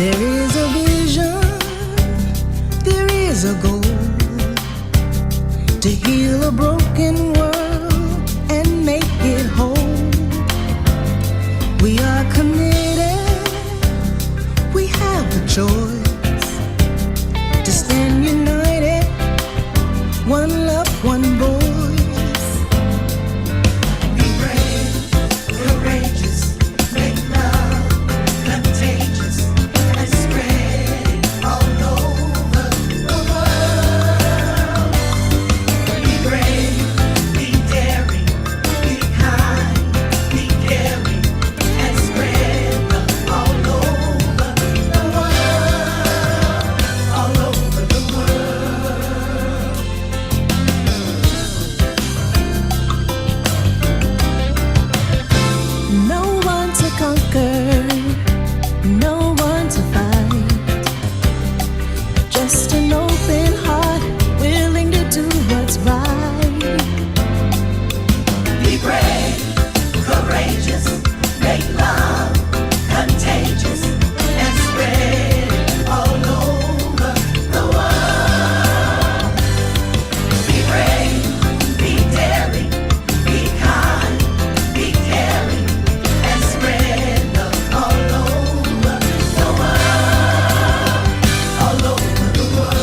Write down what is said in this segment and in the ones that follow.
There is a vision, there is a goal to heal a broken world and make it whole. We are committed, we have a choice to stand united, one love, one voice. Be brave, courageous, make love contagious, and spread it all over the world. Be brave, be daring, be kind, be caring, and spread love all over the world, all over the world. No one to conquer, no one to fight, just an open heart willing to do what's right. Be brave, courageous, make love contagious, and spread it all over the world. Be brave, be daring, be kind, be caring, and spread love all over the world, all over the world.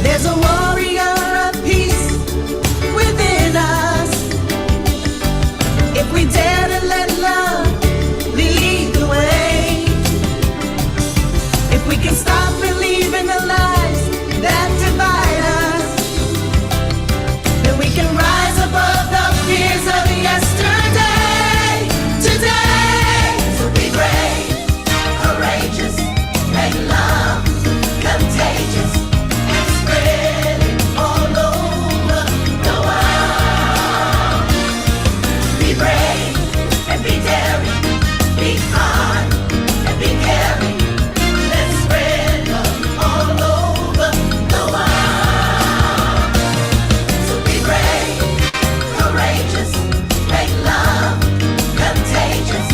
There's a warrior of peace within us. If we dare to let love lead the way, if we can stop believing the lies that divide us, then we can rise above the fears of yesterday, today. So be brave, courageous, make love contagious, and spread it all over the world. Be brave and be daring, be kind and be caring. Let's spread love all over the world. So be brave, courageous, make love contagious,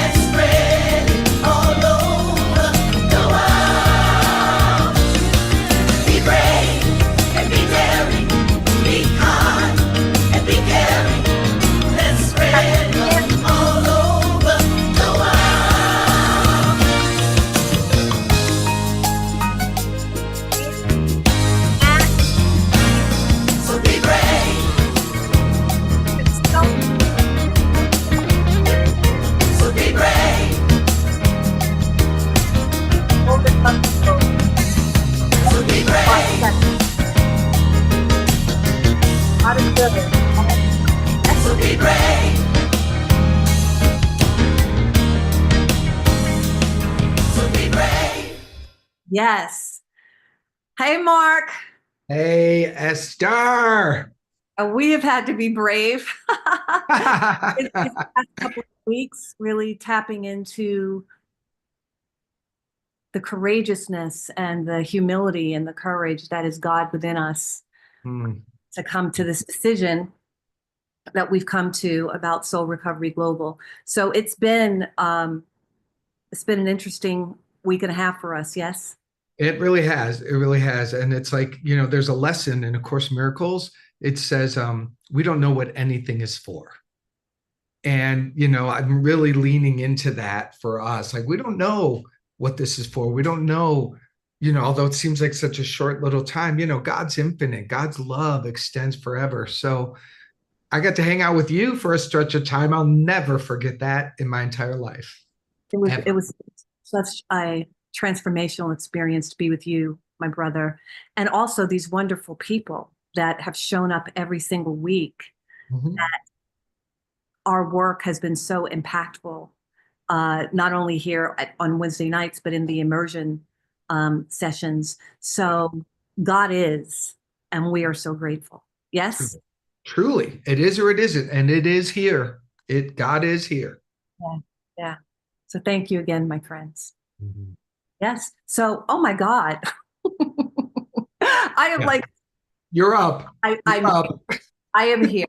and spread it all over the world. Be brave and be daring, be kind and be caring. Let's spread love all over the world. So be brave. So be brave. So be brave. So be brave. So be brave. Yes. Hey, Mark. Hey, Esther. We have had to be brave. It's the past couple of weeks, really tapping into the courageousness and the humility and the courage that is God within us Hmm. to come to this decision that we've come to about Soul Recovery Global. So it's been an interesting week and a half for us. Yes. It really has. It really has. And it's like, there's a lesson in A Course in Miracles. It says, we don't know what anything is for. And, I'm really leaning into that for us. Like, we don't know what this is for. We don't know, although it seems like such a short little time, God's infinite. God's love extends forever. So I got to hang out with you for a stretch of time. I'll never forget that in my entire life. Ever. It was such a transformational experience to be with you, my brother, and also these wonderful people that have shown up every single week. Mhm. Our work has been so impactful, not only here on Wednesday nights, but in the immersion sessions. So God is, and we are so grateful. Yes? Truly, it is or it isn't, and it is here. God is here. Yeah. Yeah. So thank you again, my friends. Mhm. Yes. So, oh my God. I am Yeah. like, You're up. I'm up. I am here.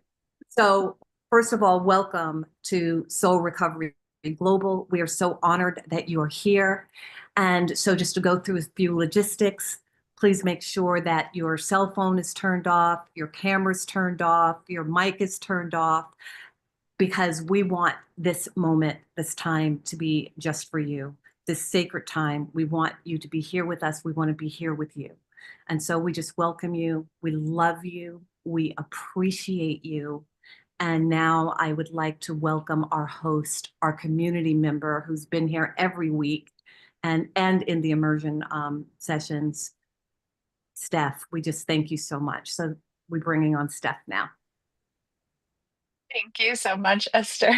So First of all, welcome to Soul Recovery Global. We are so honored that you are here. And so just to go through a few logistics, please make sure that your cell phone is turned off, your camera's turned off, your mic is turned off, because we want this moment, this time to be just for you. This sacred time, we want you to be here with us. We want to be here with you. And so we just welcome you. We love you. We appreciate you. And now I would like to welcome our host, our community member who's been here every week and in the immersion sessions, Steph. We just thank you so much. So we're bringing on Steph now. Thank you so much, Esther.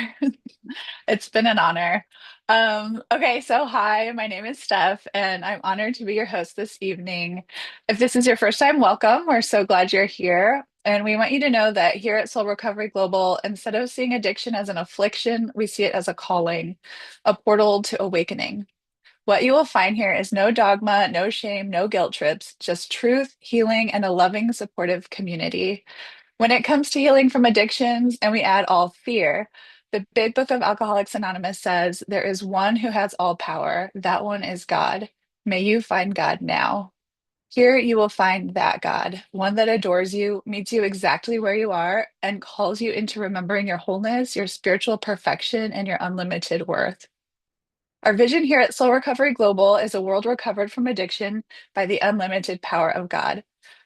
It's been an honor. Okay, so hi, my name is Steph, and I'm honored to be your host this evening. If this is your first time, welcome. We're so glad you're here. And we want you to know that here at Soul Recovery Global, instead of seeing addiction as an affliction, we see it as a calling, a portal to awakening. What you will find here is no dogma, no shame, no guilt trips, just truth, healing, and a loving, supportive community. When it comes to healing from addictions, and we add all fear, the Big Book of Alcoholics Anonymous says there is one who has all power. That one is God. May you find God now. Here you will find that God, one that adores you, meets you exactly where you are, and calls you into remembering your wholeness, your spiritual perfection, and your unlimited worth. Our vision here at Soul Recovery Global is a world recovered from addiction by the unlimited power of God.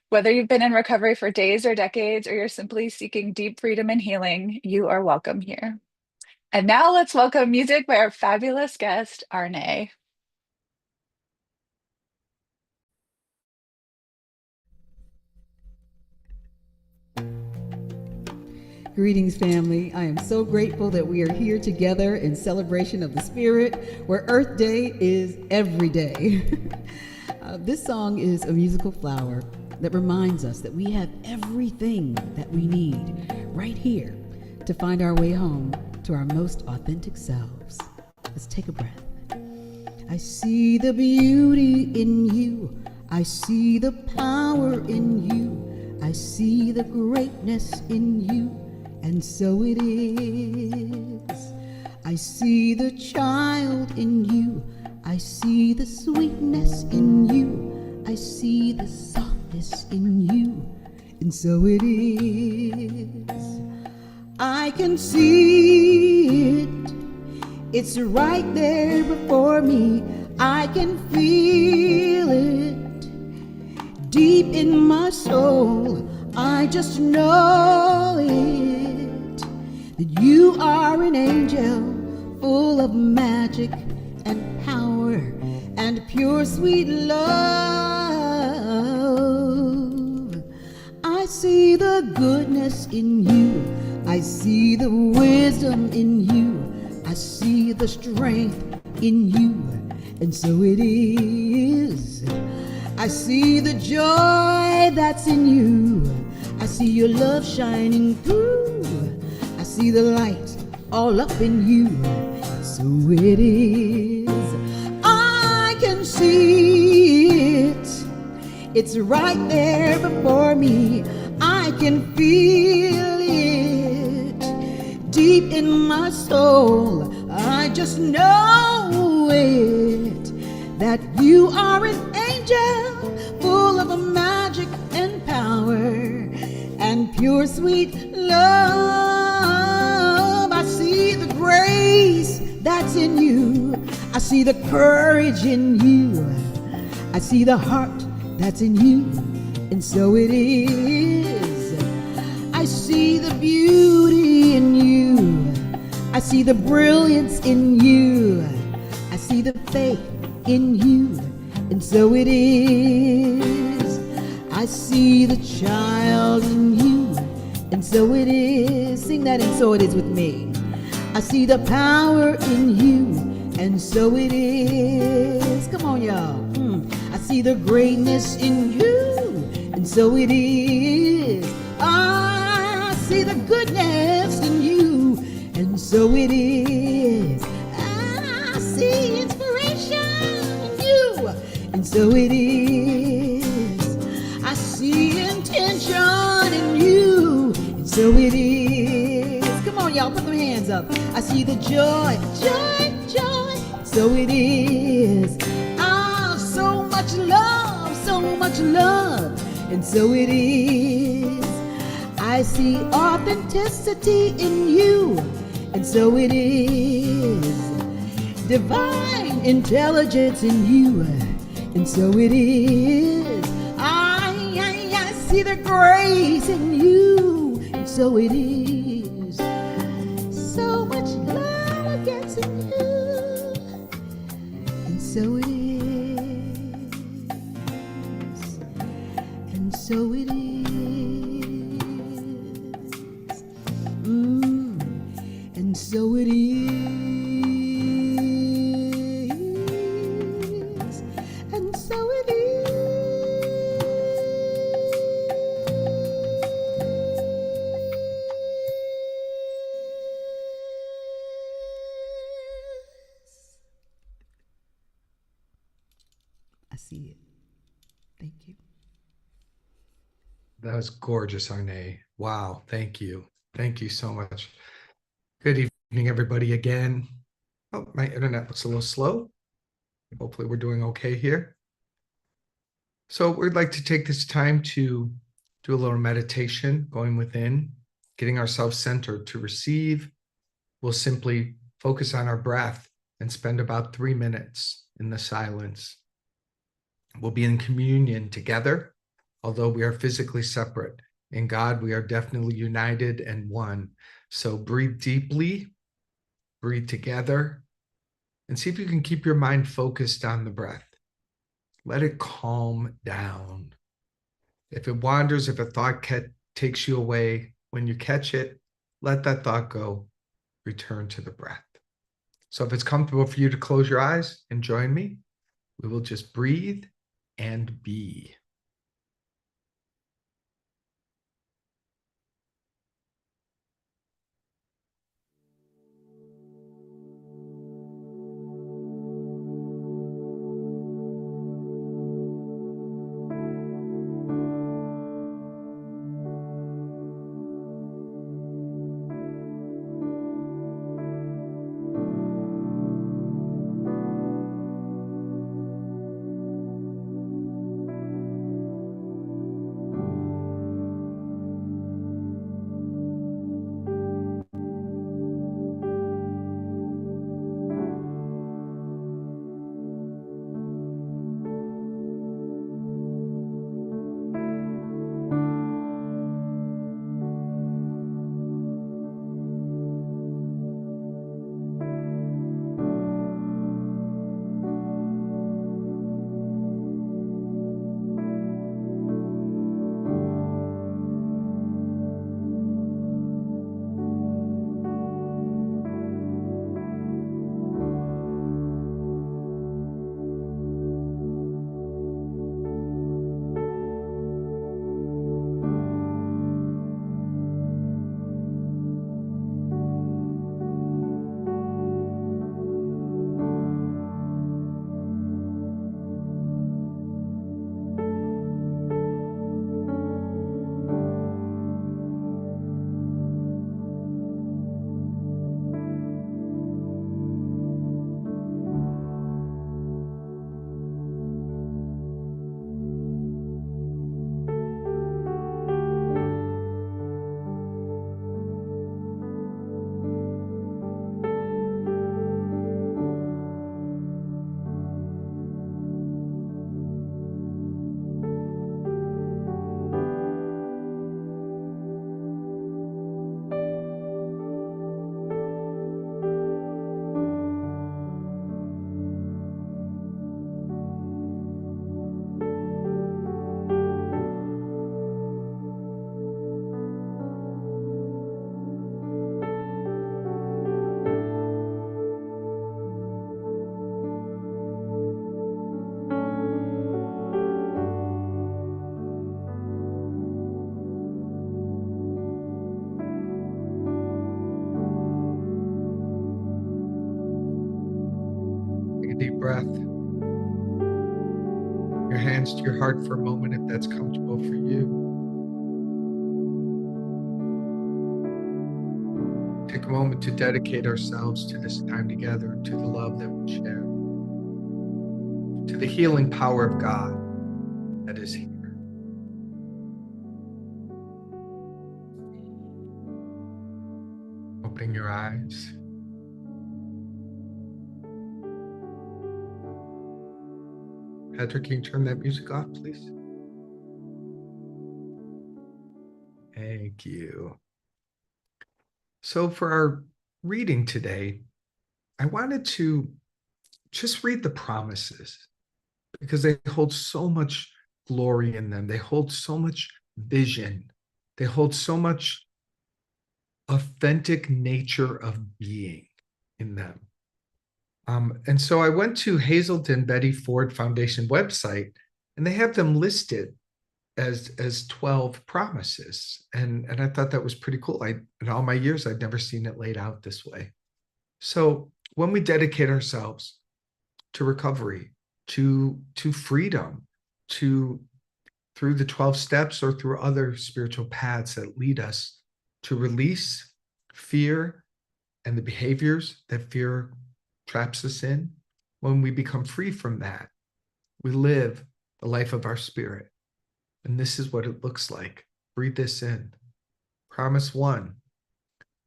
Whether you've been in recovery for days or decades, or you're simply seeking deep freedom and healing, you are welcome here. And now let's welcome music by our fabulous guest, Arne. Greetings, family. I am so grateful that we are here together in celebration of the Spirit, where Earth Day is every day. This song is a musical flower that reminds us that we have everything that we need right here to find our way home to our most authentic selves. Let's take a breath. I see the beauty in you. I see the power in you. I see the greatness in you. And so it is. I see the child in you. I see the sweetness in you. I see the softness in you. And so it is. I can see it. It's right there before me. I can feel it deep in my soul. I just know it, that you are an angel full of magic and power and pure sweet love. I see the goodness in you. I see the wisdom in you. I see the strength in you. And so it is. I see the joy that's in you. I see your love shining through. I see the light all up in you. So it is. I can see it. It's right there before me. I can feel it deep in my soul. I just know it, that you are an angel full of magic and power and pure sweet love. I see the grace that's in you. I see the courage in you. I see the heart that's in you. And so it is. I see the beauty in you. I see the brilliance in you. I see the faith in you. And so it is. I see the child in you. And so it is. Sing that, and so it is with me. I see the power in you. And so it is. Come on, y'all. I see the greatness in you. And so it is. I see the goodness in you. And so it is. I see inspiration in you. And so it is. I see intention in you. And so it is. Come on, hands up. I see the joy, joy, joy. So it is. Ah, so much love, so much love. And so it is. I see authenticity in you. And so it is. Divine intelligence in you. And so it is. I see the grace in you. And so it is. So much love gets in you. And so it is. And so it is. And so it is. And so it is. I see it. Thank you. That was gorgeous, Arne. Wow. Thank you. Thank you so much. Good evening, everybody, again. Oh, my internet looks a little slow. Hopefully we're doing okay here. So we'd like to take this time to do a little meditation, going within, getting ourselves centered to receive. We'll simply focus on our breath and spend about 3 minutes in the silence. We'll be in communion together, although we are physically separate. In God, we are definitely united and one. So breathe deeply, breathe together, and see if you can keep your mind focused on the breath. Let it calm down. If it wanders, if a thought takes you away, when you catch it, let that thought go. Return to the breath. So if it's comfortable for you to close your eyes and join me, we will just breathe and be. Take a deep breath. Your hands to your heart for a moment if that's comfortable for you. Take a a moment to dedicate ourselves to this time together, to the love that we share, to the healing power of God that is here. Opening your eyes. Patrick, can you turn that music off, please? Thank you. So for our reading today, I wanted to just read the promises because they hold so much glory in them. They hold so much vision. They hold so much authentic nature of being in them. And so I went to Hazelden Betty Ford Foundation website, and they have them listed as 12 promises. And I thought that was pretty cool. In all my years, I'd never seen it laid out this way. So when we dedicate ourselves to recovery, to freedom, through the 12 steps or through other spiritual paths that lead us to release fear and the behaviors that fear traps us in, when we become free from that, we live the life of our spirit. And this is what it looks like. Breathe this in. Promise 1,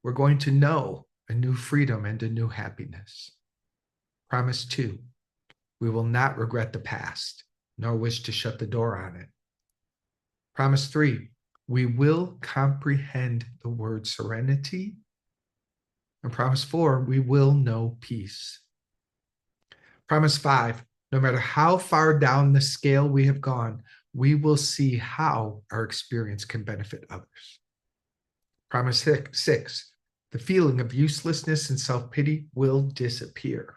we're going to know a new freedom and a new happiness. Promise 2, we will not regret the past, nor wish to shut the door on it. Promise 3, we will comprehend the word serenity. And promise 4, we will know peace. Promise 5, no matter how far down the scale we have gone, we will see how our experience can benefit others. Promise 6, the feeling of uselessness and self-pity will disappear.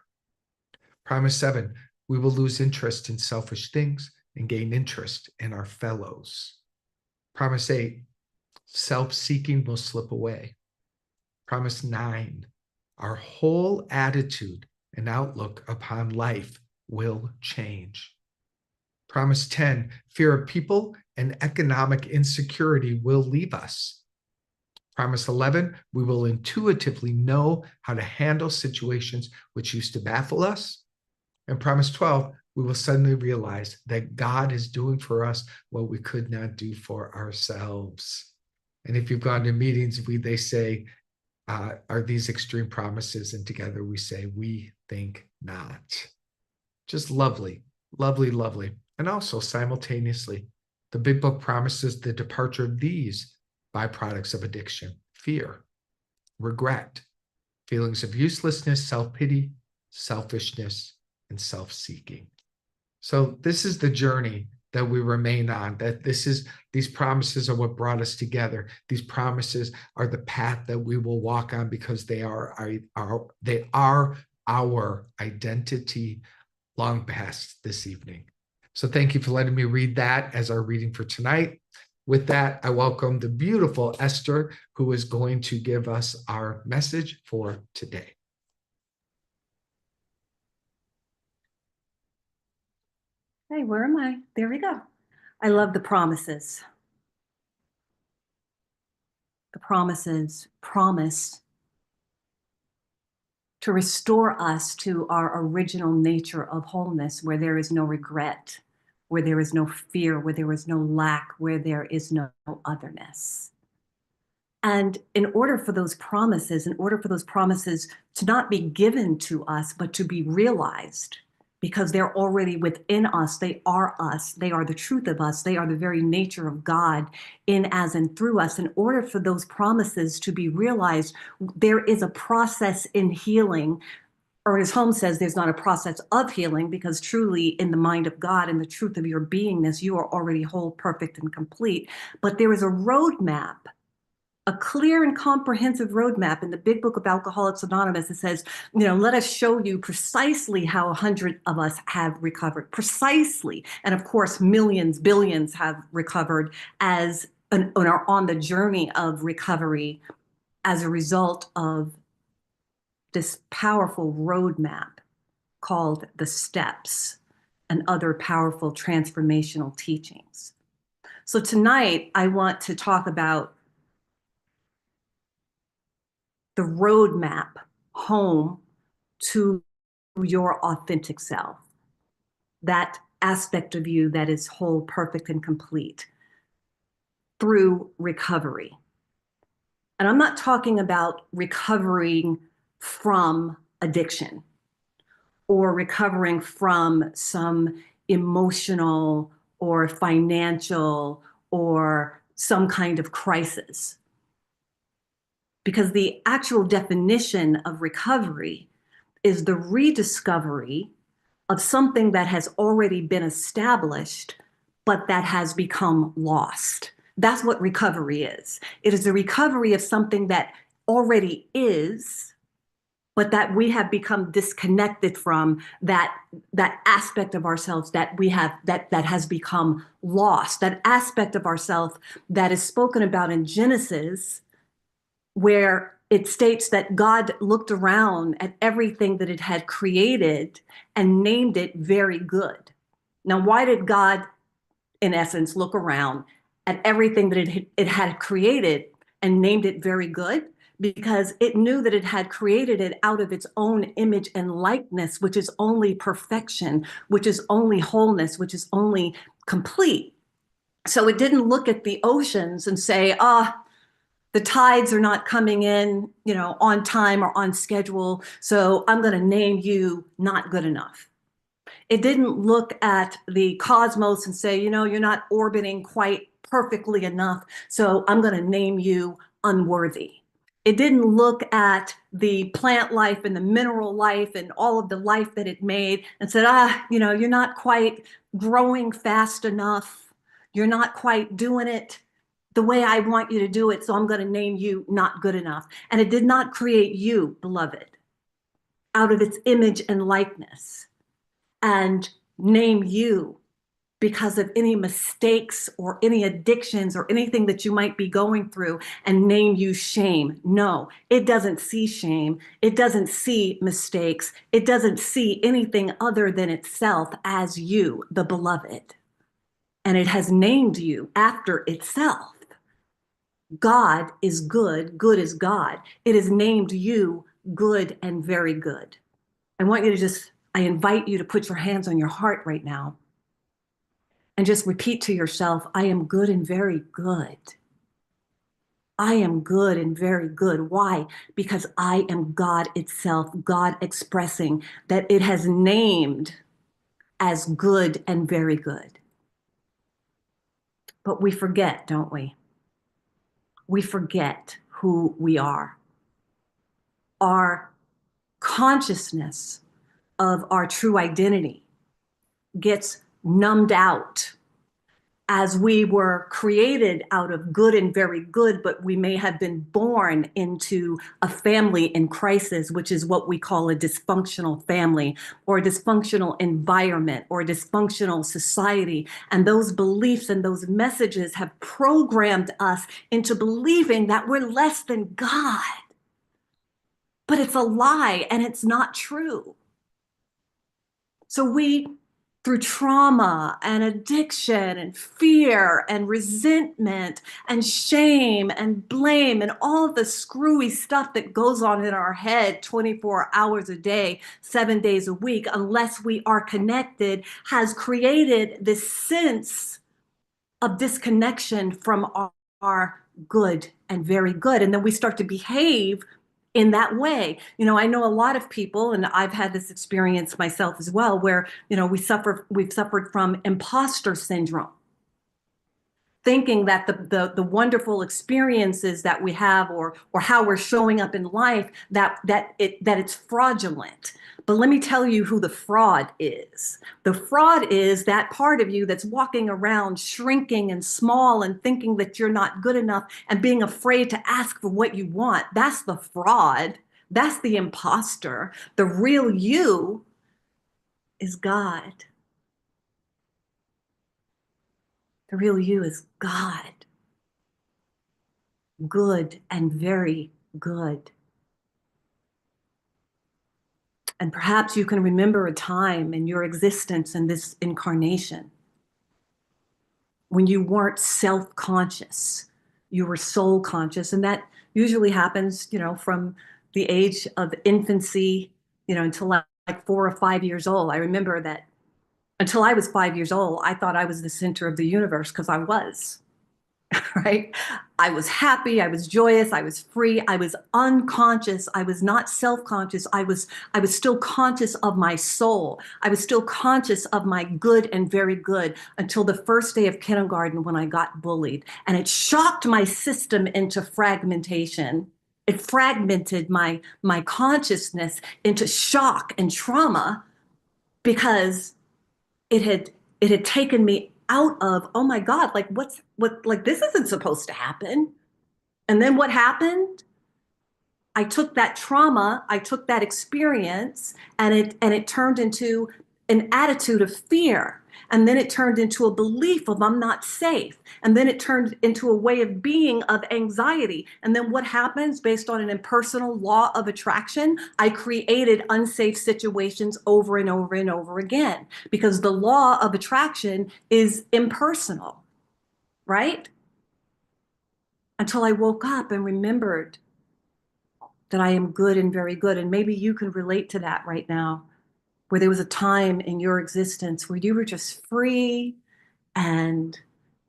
Promise 7, we will lose interest in selfish things and gain interest in our fellows. Promise 8, self-seeking will slip away. Promise 9, our whole attitude and outlook upon life will change. Promise 10, fear of people and economic insecurity will leave us. Promise 11, we will intuitively know how to handle situations which used to baffle us. And promise 12, we will suddenly realize that God is doing for us what we could not do for ourselves. And if you've gone to meetings, they say, are these extreme promises? And together we say, we think not. Just lovely, lovely, lovely. And also simultaneously, the big book promises the departure of these byproducts of addiction: fear, regret, feelings of uselessness, self-pity, selfishness, and self-seeking. So this is the journey that we remain on, that these promises are what brought us together. These promises are the path that we will walk on because they are our identity long past this evening. So thank you for letting me read that as our reading for tonight. With that, I welcome the beautiful Esther, who is going to give us our message for today. Hey, where am I? There we go. I love the promises. The promises promise to restore us to our original nature of wholeness, where there is no regret, where there is no fear, where there is no lack, where there is no otherness. And in order for those promises to not be given to us, but to be realized, because they're already within us, they are us, they are the truth of us, they are the very nature of God in, as, and through us. In order for those promises to be realized, there is a process in healing. Ernest Holmes says there's not a process of healing, because truly in the mind of God and the truth of your beingness, you are already whole, perfect, and complete. But there is a roadmap, a clear and comprehensive roadmap in the big book of Alcoholics Anonymous. It says, let us show you precisely how 100 of us have recovered, precisely. And of course, millions, billions have recovered and are on the journey of recovery as a result of this powerful roadmap called the steps and other powerful transformational teachings. So tonight, I want to talk about the roadmap home to your authentic self, that aspect of you that is whole, perfect, and complete through recovery. And I'm not talking about recovering from addiction or recovering from some emotional or financial or some kind of crisis. Because the actual definition of recovery is the rediscovery of something that has already been established, but that has become lost. That's what recovery is. It is the recovery of something that already is, but that we have become disconnected from, that aspect of ourselves that we have, that has become lost, that aspect of ourselves that is spoken about in Genesis, where it states that God looked around at everything that it had created and named it very good. Now, why did God, in essence, look around at everything that it had created and named it very good? Because it knew that it had created it out of its own image and likeness, which is only perfection, which is only wholeness, which is only complete. So it didn't look at the oceans and say, the tides are not coming in, on time or on schedule, so I'm going to name you not good enough. It didn't look at the cosmos and say, you're not orbiting quite perfectly enough, so I'm going to name you unworthy. It didn't look at the plant life and the mineral life and all of the life that it made and said, you're not quite growing fast enough. You're not quite doing it the way I want you to do it, so I'm going to name you not good enough. And it did not create you, beloved, out of its image and likeness and name you because of any mistakes or any addictions or anything that you might be going through and name you shame. No, it doesn't see shame. It doesn't see mistakes. It doesn't see anything other than itself as you, the beloved. And it has named you after itself. God is good, good is God. It has named you good and very good. I invite you to put your hands on your heart right now and just repeat to yourself, I am good and very good. I am good and very good. Why? Because I am God itself, God expressing that it has named as good and very good. But we forget, don't we? We forget who we are. Our consciousness of our true identity gets numbed out as we were created out of good and very good, but we may have been born into a family in crisis, which is what we call a dysfunctional family or a dysfunctional environment or a dysfunctional society. And those beliefs and those messages have programmed us into believing that we're less than God. But it's a lie and it's not true. So we, through trauma and addiction and fear and resentment and shame and blame and all of the screwy stuff that goes on in our head 24 hours a day, 7 days a week, unless we are connected, has created this sense of disconnection from our good and very good. And then we start to behave in that way. I know a lot of people, and I've had this experience myself as well, where, we've suffered from imposter syndrome, thinking that the wonderful experiences that we have or how we're showing up in life, that it's fraudulent. But let me tell you who the fraud is. The fraud is that part of you that's walking around shrinking and small and thinking that you're not good enough and being afraid to ask for what you want. That's the fraud. That's the imposter. The real you is God. The real you is God. Good and very good. And perhaps you can remember a time in your existence in this incarnation when you weren't self-conscious, you were soul conscious, and that usually happens, from the age of infancy, until like 4 or 5 years old. I remember that until I was 5 years old, I thought I was the center of the universe because I was. Right? I was happy, I was joyous, I was free, I was unconscious, I was not self-conscious. I was still conscious of my soul. I was still conscious of my good and very good until the first day of kindergarten when I got bullied. And it shocked my system into fragmentation. It fragmented my consciousness into shock and trauma because it had taken me out of, oh my God, like like this isn't supposed to happen. And then what happened? I took that trauma, I took that experience, and it turned into an attitude of fear. And then it turned into a belief of I'm not safe. And then it turned into a way of being of anxiety. And then what happens based on an impersonal law of attraction? I created unsafe situations over and over and over again because the law of attraction is impersonal, right? Until I woke up and remembered that I am good and very good. And maybe you can relate to that right now, where there was a time in your existence where you were just free and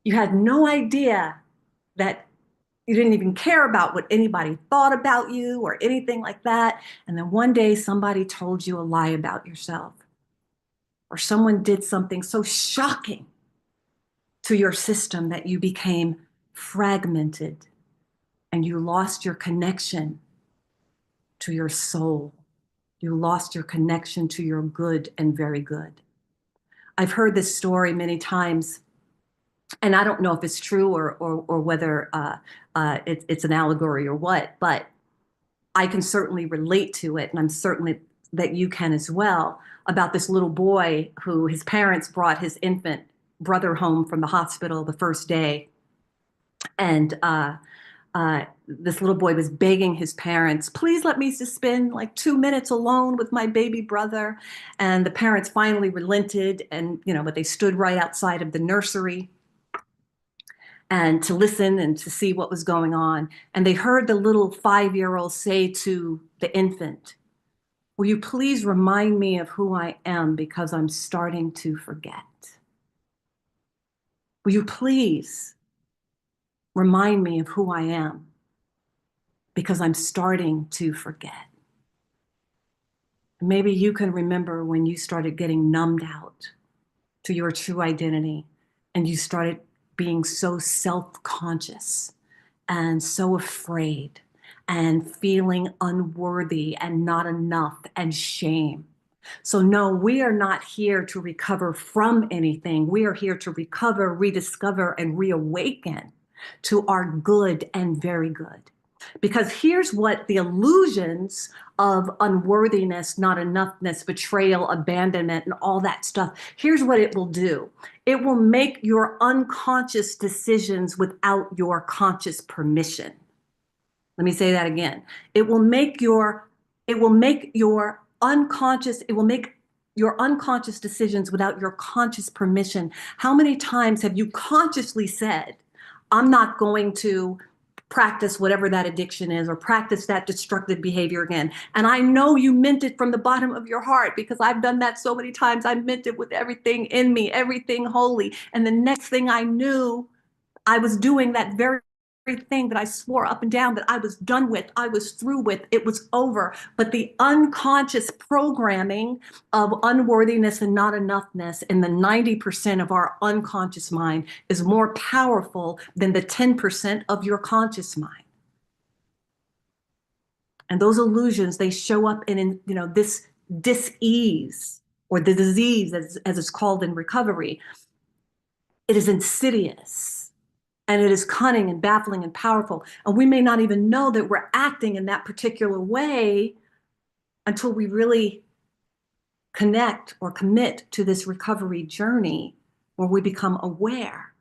you had no idea that you didn't even care about what anybody thought about you or anything like that. And then one day somebody told you a lie about yourself, or someone did something so shocking to your system that you became fragmented and you lost your connection to your soul. You lost your connection to your good and very good. I've heard this story many times, and I don't know if it's true or whether it's an allegory or what, but I can certainly relate to it, and I'm certainly that you can as well, about this little boy who his parents brought his infant brother home from the hospital the first day. And this little boy was begging his parents, please let me just spend like 2 minutes alone with my baby brother. And the parents finally relented, and but they stood right outside of the nursery and to listen and to see what was going on. And they heard the little 5-year-old say to the infant, will you please remind me of who I am because I'm starting to forget? Will you please remind me of who I am because I'm starting to forget? Maybe you can remember when you started getting numbed out to your true identity and you started being so self-conscious and so afraid and feeling unworthy and not enough and shame. So no, we are not here to recover from anything. We are here to recover, rediscover, and reawaken to our good and very good. Because here's what the illusions of unworthiness, not enoughness, betrayal, abandonment, and all that stuff, here's what it will do. It will make your unconscious decisions without your conscious permission. Let me say that again. It will make your unconscious decisions without your conscious permission. How many times have you consciously said, I'm not going to practice whatever that addiction is or practice that destructive behavior again? And I know you meant it from the bottom of your heart because I've done that so many times. I meant it with everything in me, everything holy. And the next thing I knew, I was doing that very thing that I swore up and down that I was done with, I was through with, it was over. But the unconscious programming of unworthiness and not enoughness in the 90% of our unconscious mind is more powerful than the 10% of your conscious mind. And those illusions, they show up in this dis-ease, or the disease as it's called in recovery. It is insidious. And it is cunning and baffling and powerful. And we may not even know that we're acting in that particular way until we really connect or commit to this recovery journey where we become aware.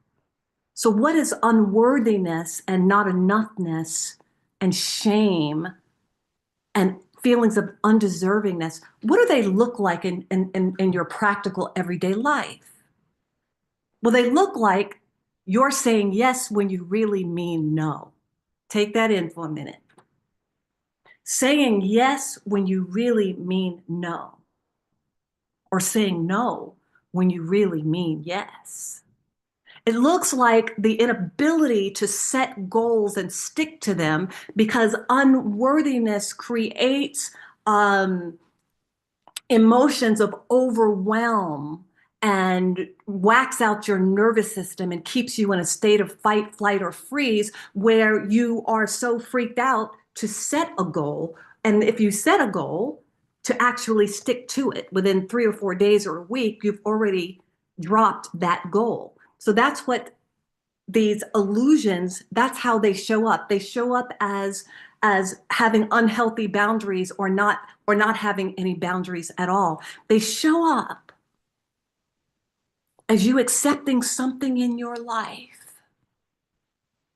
So what is unworthiness and not enoughness and shame and feelings of undeservingness? What do they look like in your practical everyday life? Well, they look like you're saying yes when you really mean no. Take that in for a minute. Saying yes when you really mean no, or saying no when you really mean yes. It looks like the inability to set goals and stick to them because unworthiness creates emotions of overwhelm and whacks out your nervous system and keeps you in a state of fight, flight, or freeze where you are so freaked out to set a goal. And if you set a goal, to actually stick to it within 3 or 4 days or a week, you've already dropped that goal. So that's what these illusions, that's how they show up. They show up as having unhealthy boundaries or not having any boundaries at all. They show up as you accepting something in your life.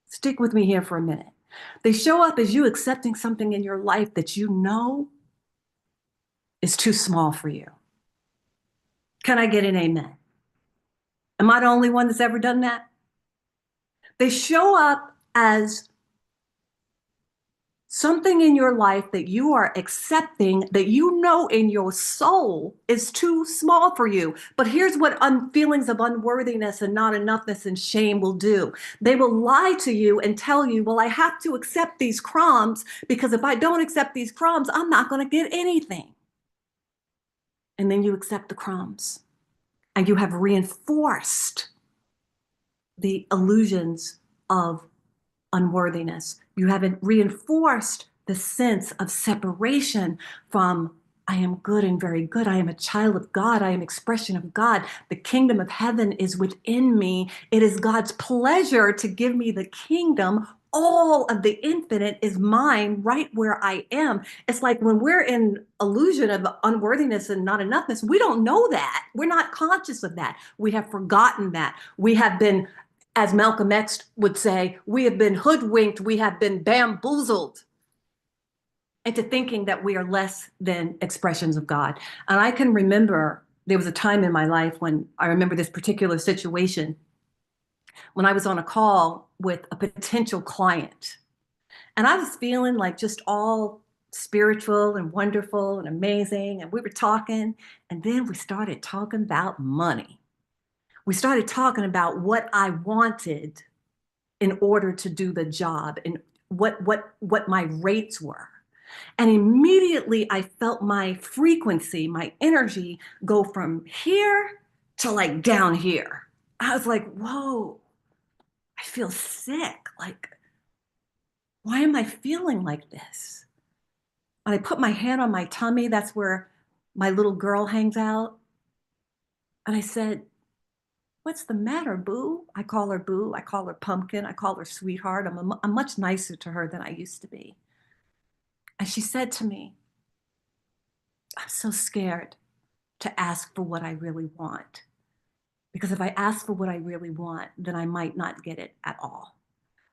Stick with me here for a minute. They show up as you accepting something in your life that you know is too small for you. Can I get an amen? Am I the only one that's ever done that? They show up as something in your life that you are accepting that you know in your soul is too small for you. But here's what feelings of unworthiness and not enoughness and shame will do. They will lie to you and tell you, well, I have to accept these crumbs because if I don't accept these crumbs, I'm not going to get anything. And then you accept the crumbs and you have reinforced the illusions of unworthiness. You haven't reinforced the sense of separation from I am good and very good. I am a child of God. I am expression of God. The kingdom of heaven is within me. It is God's pleasure to give me the kingdom. All of the infinite is mine right where I am. It's like when we're in illusion of unworthiness and not enoughness, we don't know that. We're not conscious of that. We have forgotten that. We have been, as Malcolm X would say, we have been hoodwinked, we have been bamboozled into thinking that we are less than expressions of God. And I can remember there was a time in my life when I remember this particular situation when I was on a call with a potential client. And I was feeling like just all spiritual and wonderful and amazing. And we were talking, and then we started talking about money. We started talking about what I wanted in order to do the job and what my rates were. And immediately I felt my frequency, my energy go from here to like down here. I was like, whoa, I feel sick. Like, why am I feeling like this? And I put my hand on my tummy. That's where my little girl hangs out. And I said, what's the matter, Boo? I call her Boo. I call her Pumpkin. I call her Sweetheart. I'm much nicer to her than I used to be. And she said to me, I'm so scared to ask for what I really want. Because if I ask for what I really want, then I might not get it at all.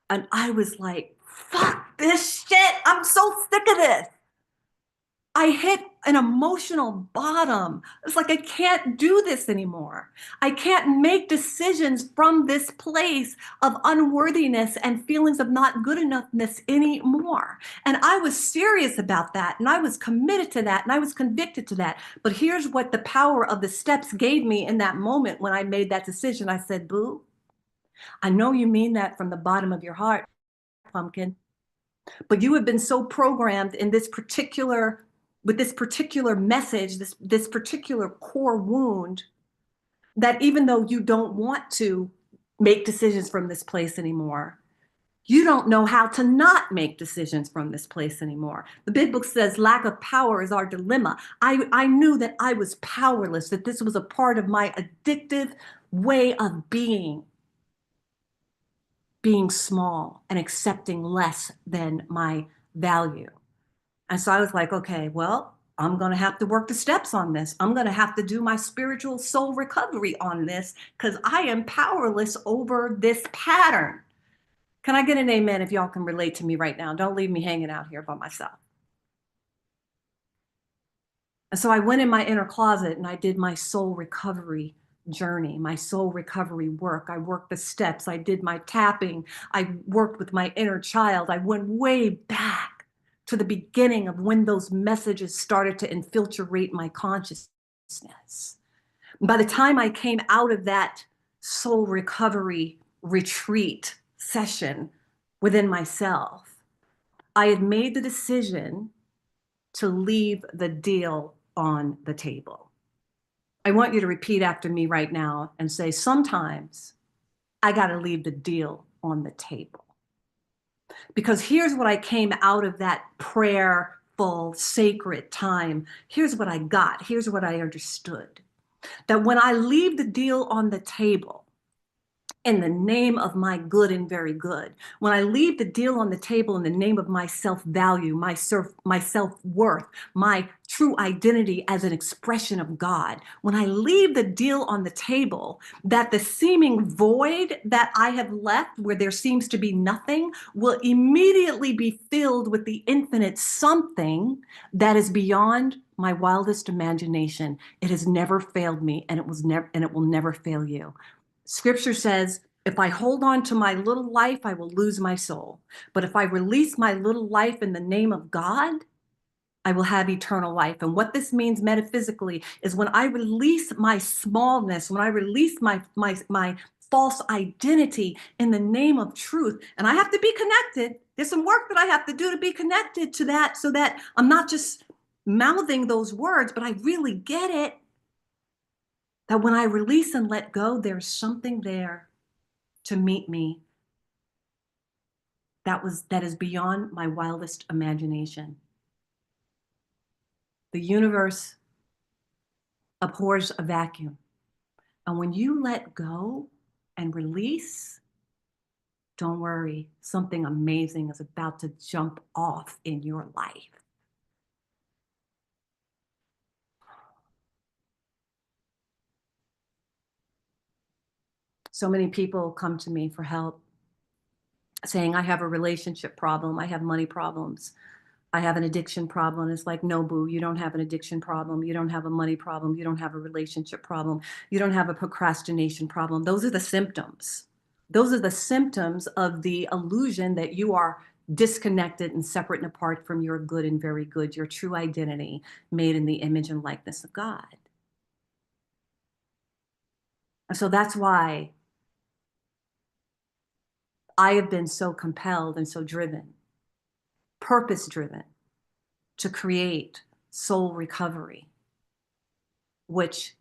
And I was like, fuck this shit. I'm so sick of this. I hit an emotional bottom. It's like, I can't do this anymore. I can't make decisions from this place of unworthiness and feelings of not good enoughness anymore. And I was serious about that. And I was committed to that. And I was convicted to that. But here's what the power of the steps gave me in that moment when I made that decision. I said, Boo, I know you mean that from the bottom of your heart, Pumpkin, but you have been so programmed in this particular with this particular message, this particular core wound, that even though you don't want to make decisions from this place anymore, you don't know how to not make decisions from this place anymore. The big book says lack of power is our dilemma. I knew that I was powerless, that this was a part of my addictive way of being small and accepting less than my value. And so I was like, okay, well, I'm going to have to work the steps on this. I'm going to have to do my spiritual soul recovery on this because I am powerless over this pattern. Can I get an amen if y'all can relate to me right now? Don't leave me hanging out here by myself. And so I went in my inner closet and I did my soul recovery journey, my soul recovery work. I worked the steps. I did my tapping. I worked with my inner child. I went way back to the beginning of when those messages started to infiltrate my consciousness. By the time I came out of that soul recovery retreat session within myself, I had made the decision to leave the deal on the table. I want you to repeat after me right now and say, sometimes I got to leave the deal on the table. Because here's what I came out of that prayerful, sacred time. Here's what I got. Here's what I understood. That when I leave the deal on the table, in the name of my good and very good, when I leave the deal on the table in the name of my self-value, my self-worth, my true identity as an expression of God, when I leave the deal on the table, that the seeming void that I have left where there seems to be nothing will immediately be filled with the infinite something that is beyond my wildest imagination. It has never failed me, and it will never fail you. Scripture says, if I hold on to my little life, I will lose my soul. But if I release my little life in the name of God, I will have eternal life. And what this means metaphysically is when I release my smallness, when I release my false identity in the name of truth, and I have to be connected. There's some work that I have to do to be connected to that so that I'm not just mouthing those words, but I really get it. That when I release and let go, there's something there to meet me that is beyond my wildest imagination. The universe abhors a vacuum. And when you let go and release, don't worry, something amazing is about to jump off in your life. So many people come to me for help saying, I have a relationship problem, I have money problems, I have an addiction problem. It's like, no, boo, you don't have an addiction problem. You don't have a money problem. You don't have a relationship problem. You don't have a procrastination problem. Those are the symptoms. Those are the symptoms of the illusion that you are disconnected and separate and apart from your good and very good, your true identity made in the image and likeness of God. And so that's why I have been so compelled and so driven, purpose-driven, to create soul recovery, which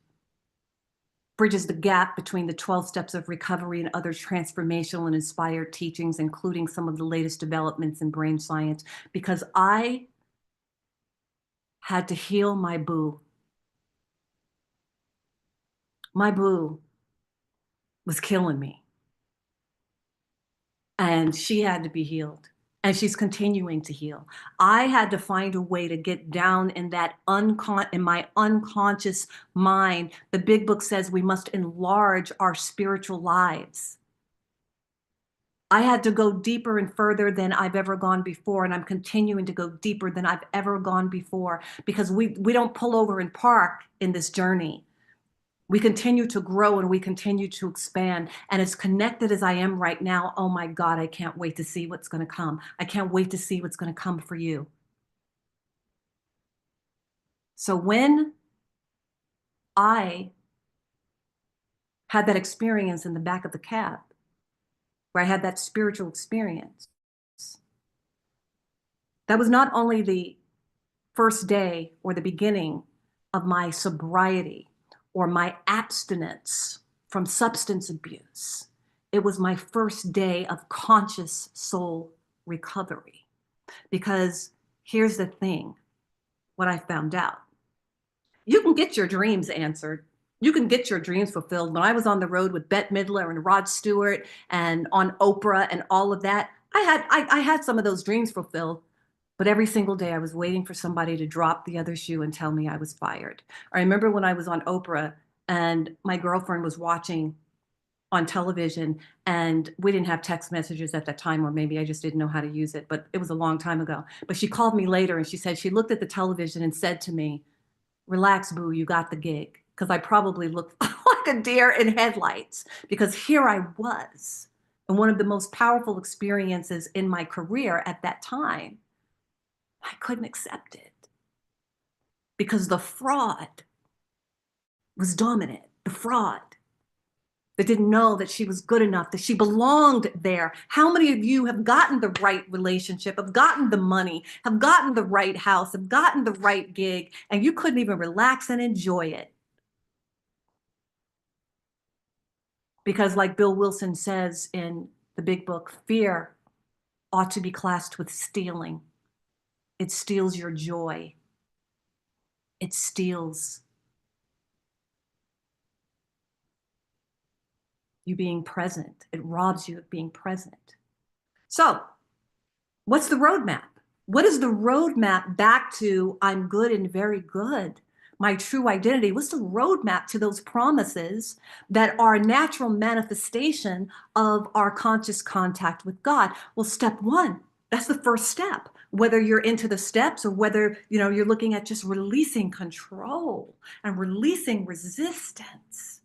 bridges the gap between the 12 steps of recovery and other transformational and inspired teachings, including some of the latest developments in brain science, because I had to heal my boo. My boo was killing me. And she had to be healed. And she's continuing to heal. I had to find a way to get down in that in my unconscious mind. The big book says we must enlarge our spiritual lives. I had to go deeper and further than I've ever gone before, and I'm continuing to go deeper than I've ever gone before, because we don't pull over and park in this journey. We continue to grow and we continue to expand. And as connected as I am right now, oh my God, I can't wait to see what's going to come. I can't wait to see what's going to come for you. So when I had that experience in the back of the cab, where I had that spiritual experience, that was not only the first day or the beginning of my sobriety or my abstinence from substance abuse. It was my first day of conscious soul recovery. Because here's the thing, what I found out. You can get your dreams answered. You can get your dreams fulfilled. When I was on the road with Bette Midler and Rod Stewart and on Oprah and all of that, I had some of those dreams fulfilled. But every single day I was waiting for somebody to drop the other shoe and tell me I was fired. I remember when I was on Oprah and my girlfriend was watching on television, and we didn't have text messages at that time, or maybe I just didn't know how to use it, but it was a long time ago. But she called me later and she said she looked at the television and said to me, relax, boo, you got the gig. Because I probably looked like like a deer in headlights, because here I was. And one of the most powerful experiences in my career at that time, I couldn't accept it because the fraud was dominant. The fraud that didn't know that she was good enough, that she belonged there. How many of you have gotten the right relationship, have gotten the money, have gotten the right house, have gotten the right gig, and you couldn't even relax and enjoy it? Because like Bill Wilson says in the big book, fear ought to be classed with stealing. It steals your joy. It steals you being present. It robs you of being present. So, what's the roadmap? What is the roadmap back to I'm good and very good, my true identity? What's the roadmap to those promises that are a natural manifestation of our conscious contact with God? Well, step one, that's the first step. Whether you're into the steps or whether you're looking at just releasing control and releasing resistance.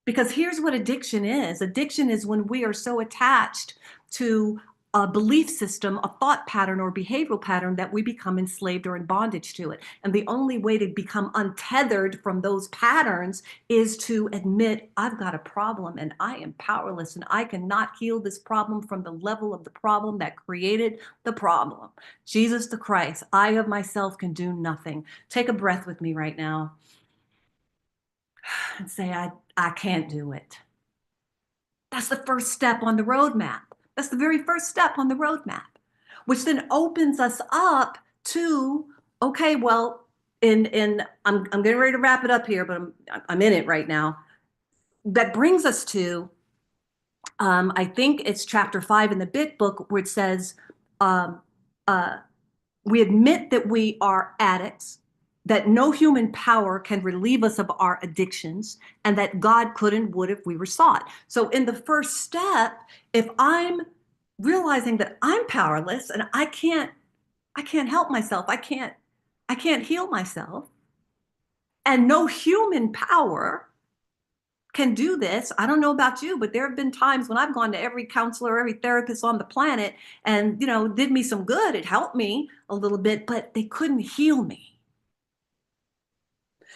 Because here's what addiction is. Addiction is when we are so attached to a belief system, a thought pattern, or behavioral pattern that we become enslaved or in bondage to it. And the only way to become untethered from those patterns is to admit, I've got a problem and I am powerless and I cannot heal this problem from the level of the problem that created the problem. Jesus the Christ, I of myself can do nothing. Take a breath with me right now and say, I can't do it. That's the first step on the roadmap. That's the very first step on the roadmap, which then opens us up to, okay, well, I'm getting ready to wrap it up here, but I'm in it right now. That brings us to, I think it's chapter 5 in the big book where it says, we admit that we are addicts, that no human power can relieve us of our addictions, and that God could and would if we were sought. So in the first step, if I'm realizing that I'm powerless and I can't help myself, I can't heal myself, and no human power can do this. I don't know about you, but there have been times when I've gone to every counselor, every therapist on the planet and, did me some good. It helped me a little bit, but they couldn't heal me.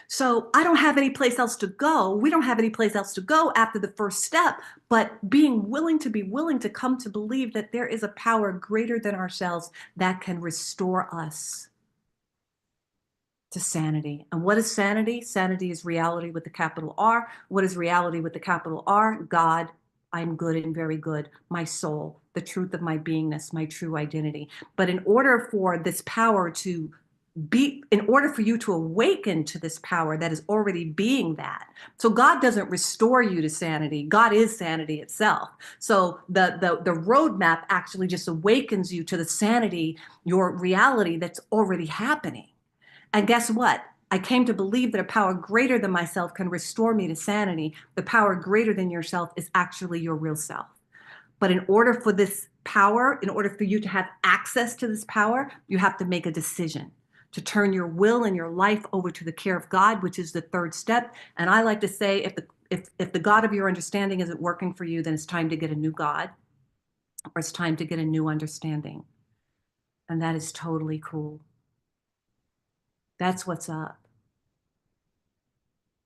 So I don't have any place else to go. We don't have any place else to go after the first step, but being willing to come to believe that there is a power greater than ourselves that can restore us to sanity. And what is sanity? Sanity is reality with the capital R. What is reality with the capital R? God, I'm good and very good. My soul, the truth of my beingness, my true identity. But in order for this power to in order for you to awaken to this power that is already being that. So God doesn't restore you to sanity. God is sanity itself. So the roadmap actually just awakens you to the sanity, your reality that's already happening. And guess what? I came to believe that a power greater than myself can restore me to sanity. The power greater than yourself is actually your real self. But in order for this power, in order for you to have access to this power, you have to make a decision to turn your will and your life over to the care of God, which is the third step. And I like to say, if the God of your understanding isn't working for you, then it's time to get a new God, or it's time to get a new understanding. And that is totally cool. That's what's up.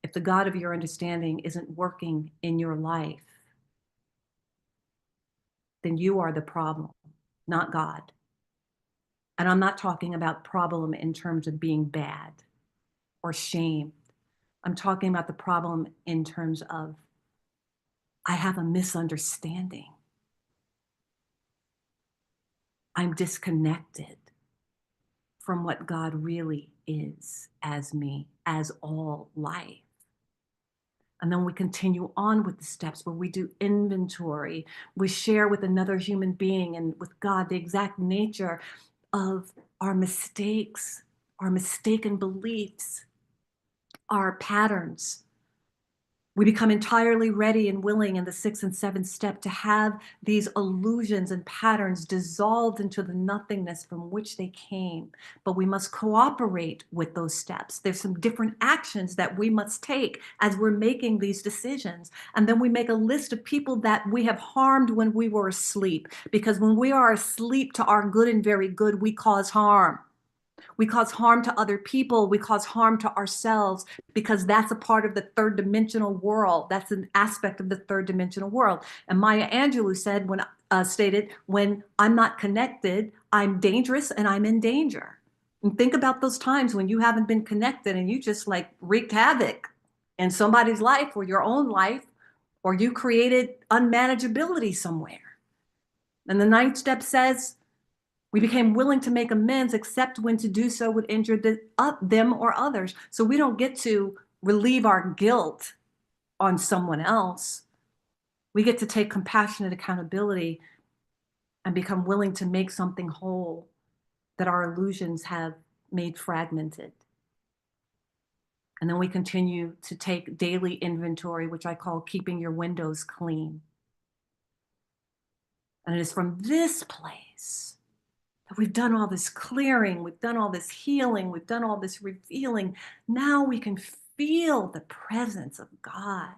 If the God of your understanding isn't working in your life, then you are the problem, not God. And I'm not talking about problem in terms of being bad or shame. I'm talking about the problem in terms of I have a misunderstanding. I'm disconnected from what God really is as me, as all life. And then we continue on with the steps where we do inventory. We share with another human being and with God the exact nature of our mistakes, our mistaken beliefs, our patterns, We become entirely ready and willing in the 6th and 7th step to have these illusions and patterns dissolved into the nothingness from which they came. But we must cooperate with those steps. There's some different actions that we must take as we're making these decisions. And then we make a list of people that we have harmed when we were asleep. Because when we are asleep to our good and very good, we cause harm. We cause harm to other people. We cause harm to ourselves because that's a part of the third dimensional world. That's an aspect of the third dimensional world. And Maya Angelou said, stated, when I'm not connected, I'm dangerous and I'm in danger. And think about those times when you haven't been connected and you just like wreaked havoc in somebody's life or your own life, or you created unmanageability somewhere. And the 9th step says, we became willing to make amends, except when to do so would injure them or others. So we don't get to relieve our guilt on someone else. We get to take compassionate accountability and become willing to make something whole that our illusions have made fragmented. And then we continue to take daily inventory, which I call keeping your windows clean. And it is from this place we've done all this clearing, we've done all this healing, we've done all this revealing. Now we can feel the presence of God.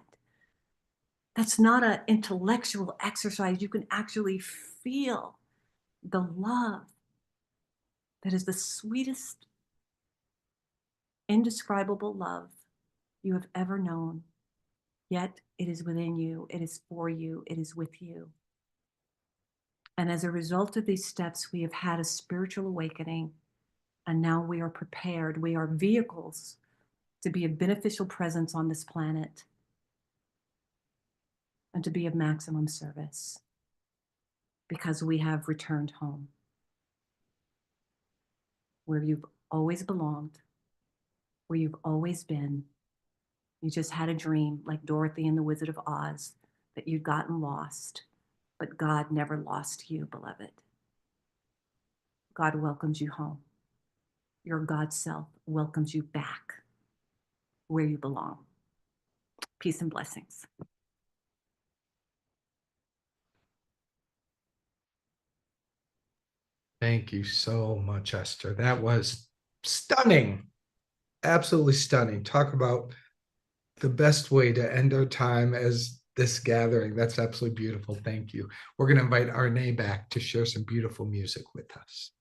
That's not an intellectual exercise. You can actually feel the love that is the sweetest, indescribable love you have ever known. Yet it is within you, it is for you, it is with you. And as a result of these steps, we have had a spiritual awakening, and now we are prepared. We are vehicles to be a beneficial presence on this planet and to be of maximum service because we have returned home where you've always belonged, where you've always been. You just had a dream like Dorothy and the Wizard of Oz that you'd gotten lost. But God never lost you, beloved. God welcomes you home. Your God self welcomes you back where you belong. Peace and blessings. Thank you so much, Esther. That was stunning. Absolutely stunning. Talk about the best way to end our time as this gathering. That's absolutely beautiful. Thank you. We're going to invite Arne back to share some beautiful music with us.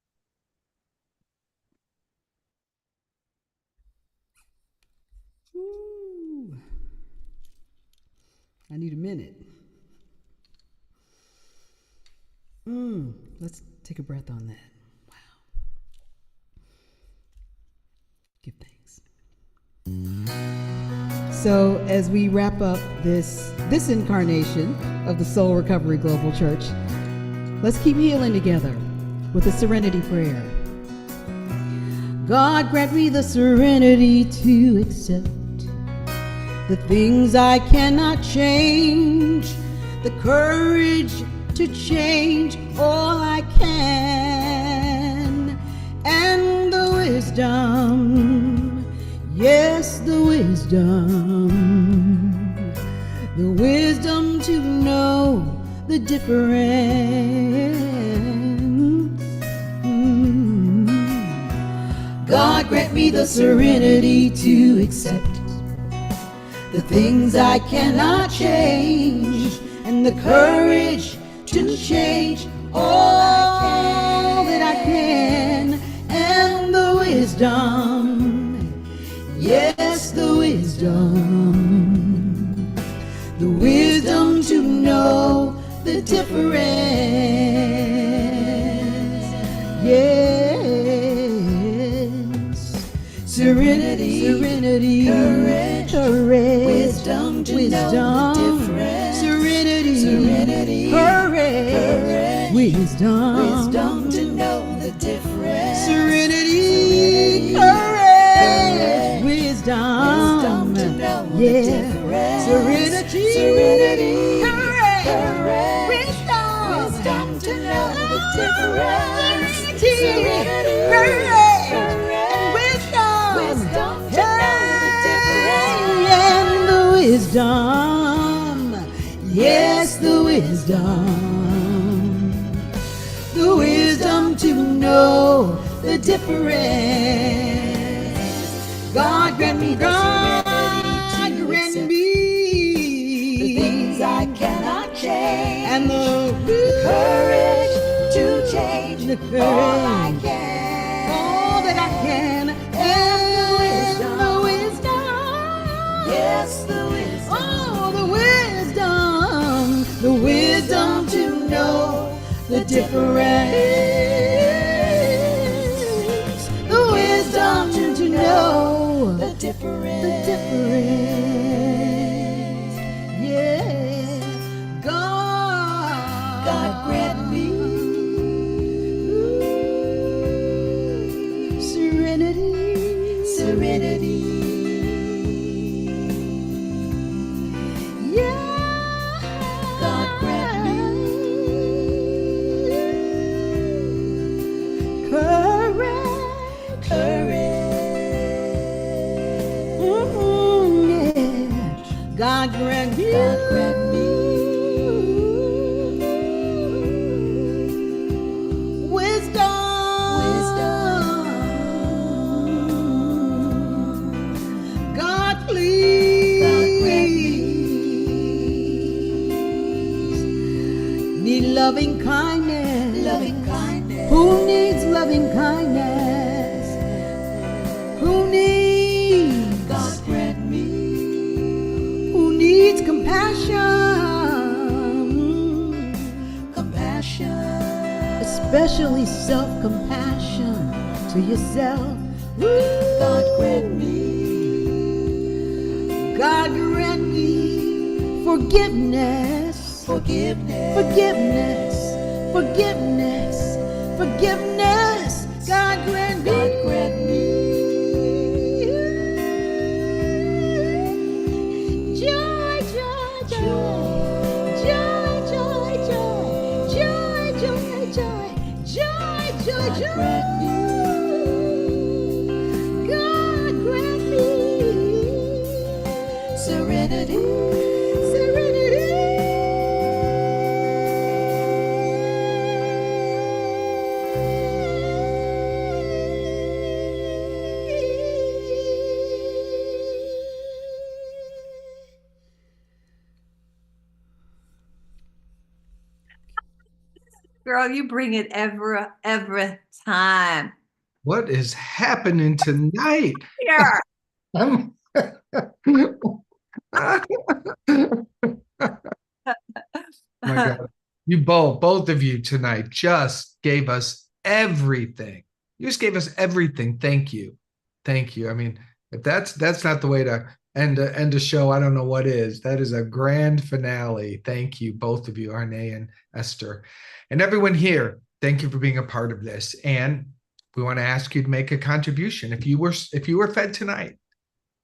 Ooh. I need a minute. Let's take a breath on that. Wow. Give thanks. So as we wrap up this incarnation of the Soul Recovery Global Church, let's keep healing together with a serenity prayer. God grant me the serenity to accept the things I cannot change, the courage to change all I can, and the wisdom, yes, the wisdom to know the difference. God grant me the serenity to accept the things I cannot change, and the courage to change all that I can, and the wisdom, yes, the wisdom to know the difference. Yes, serenity, courage, wisdom to know the difference. Serenity, courage, wisdom to know the difference. Serenity, courage, wisdom to know the difference. Serenity, courage, wisdom to know the difference. Serenity, courage, wisdom to know the difference. And the wisdom. Yes, the wisdom. The wisdom to know the difference. God grant me, God grant me The things I cannot change, and the courage to change the all I courage, can. all that I can, and the wisdom. Yes, the wisdom. Oh, the wisdom to know the difference. The wisdom to know The difference. the difference. Yeah, God grant me serenity, serenity. Yeah, God grant me courage, courage. yeah. God grant you. God grant me wisdom. God, please. God grant Need loving kindness. loving kindness. Who needs loving kindness? Who needs? God grant me Who needs compassion? compassion. Especially self-compassion to yourself. God grant me God grant me forgiveness. forgiveness. Forgiveness. Forgiveness. Forgiveness. God grant me. God grant me Joy, joy, joy. Joy, joy, joy. Joy, joy, joy. Joy, joy, God joy. grant me God grant me serenity. serenity. Girl, you bring it every time. What is happening tonight? Here. I'm- My God. You both of you tonight just gave us everything. You just gave us everything. Thank you. Thank you. I mean, if that's not the way to end a show, I don't know what is. That is a grand finale. Thank you, both of you, Arne and Esther. And everyone here, thank you for being a part of this. And we want to ask you to make a contribution. If you were fed tonight,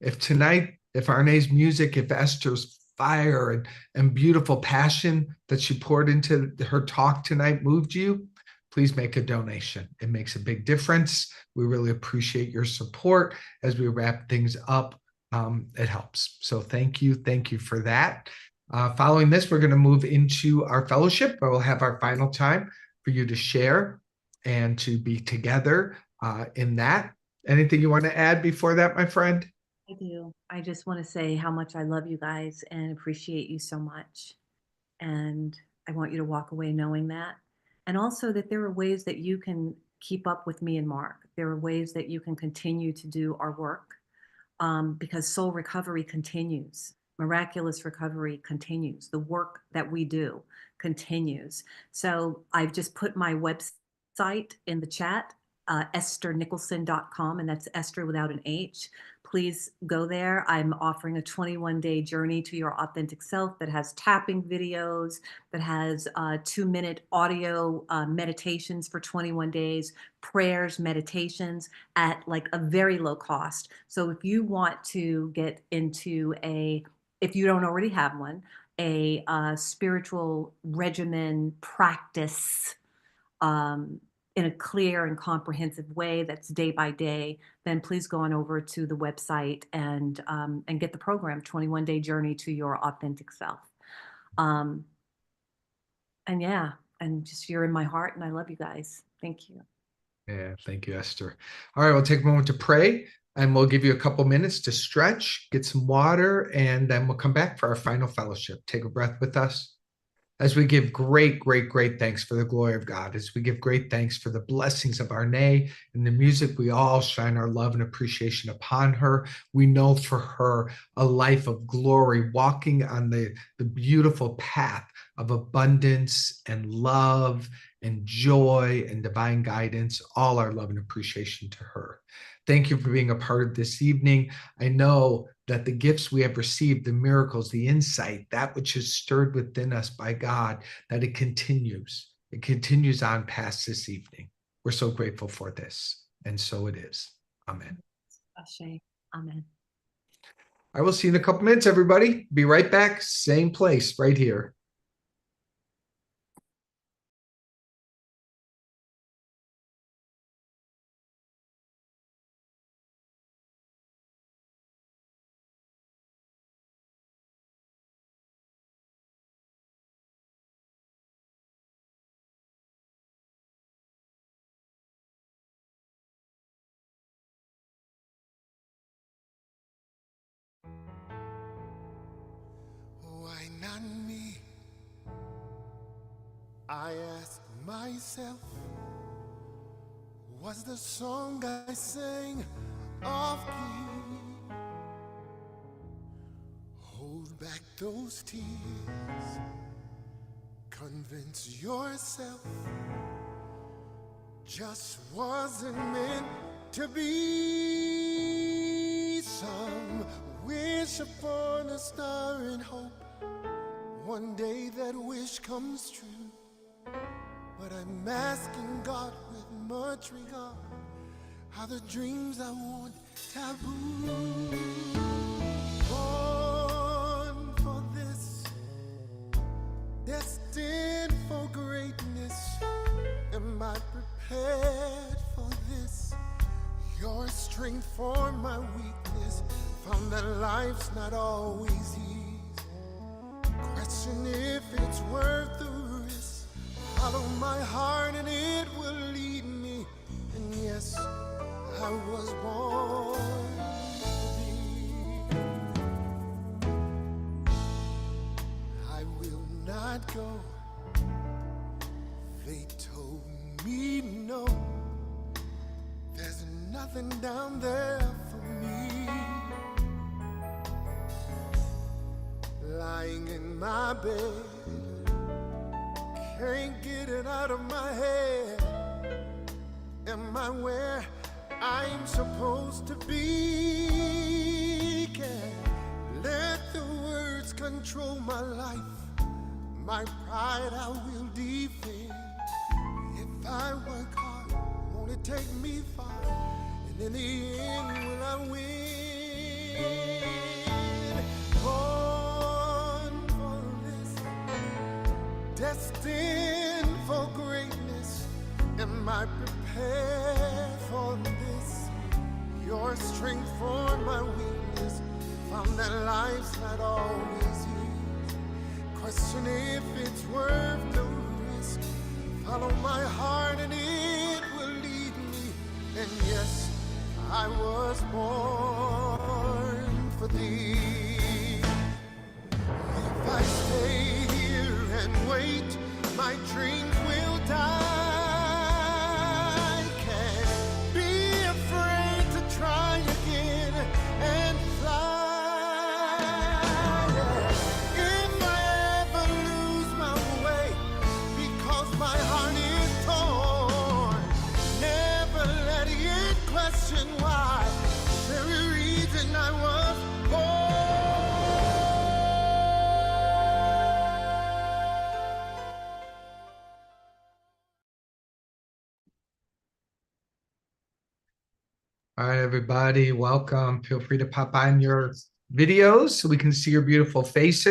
if Arne's music, if Esther's fire and beautiful passion that she poured into her talk tonight moved you, please make a donation. It makes a big difference. We really appreciate your support as we wrap things up. It helps. So thank you. Thank you for that. Following this, we're going to move into our fellowship, where we'll have our final time for you to share and to be together in that. Anything you want to add before that, my friend? I do. I just want to say how much I love you guys and appreciate you so much. And I want you to walk away knowing that. And also that there are ways that you can keep up with me and Mark. There are ways that you can continue to do our work, because soul recovery continues. Miraculous recovery continues. The work that we do continues. So I've just put my website in the chat, esthernicholson.com, and that's Esther without an H. Please go there. I'm offering a 21-day journey to your authentic self that has tapping videos, that has 2-minute audio meditations for 21 days, prayers, meditations at like a very low cost. So if you want to get into if you don't already have one, a spiritual regimen practice in a clear and comprehensive way that's day by day, then please go on over to the website and get the program, 21-Day Journey to Your Authentic Self. And yeah, and just you're in my heart, and I love you guys. Thank you. Yeah, thank you, Esther. All right, we'll take a moment to pray, and we'll give you a couple minutes to stretch, get some water, and then we'll come back for our final fellowship. Take a breath with us as we give great, great, great thanks for the glory of God, as we give great thanks for the blessings of Arne and the music. We all shine our love and appreciation upon her. We know for her a life of glory, walking on the beautiful path of abundance and love and joy and divine guidance. All our love and appreciation to her. Thank you for being a part of this evening. I know that the gifts we have received, the miracles, the insight, that which is stirred within us by God, that it continues. It continues on past this evening. We're so grateful for this. And so it is. Amen. Ashe. Amen. I will see you in a couple minutes, everybody. Be right back. Same place right here. Why not me? I ask myself, was the song I sang off key? Hold back those tears, convince yourself, just wasn't meant to be. Some wish upon a star and hope one day that wish comes true. But I'm asking God with much regard, how the dreams I want taboo. Born for this, destined for greatness. Am I prepared for this? Your strength for my weakness. Found that life's not always easy. Question if it's worth the risk. Follow my heart and it will lead me. And yes, I was born to be. I will not go. They told me no. There's nothing down there for me. Lying in my bed, can't get it out of my head. Am I where I'm supposed to be? Can't let the words control my life. My pride I will defend. If I work hard, won't it take me far? And in the end, will I win? Born for this, destined for greatness. Am I prepared for this? Your strength for my weakness. Found that life's not always easy. Question if it's worth the risk. Follow my heart and it will lead me. And yes, I was born for thee. If I stay here and wait, my dreams will die. Can't be afraid to try again and fly. If I ever lose my way because my heart is torn, never let it question why. The very reason I was born. All right, everybody, welcome. Feel free to pop on your videos so we can see your beautiful faces.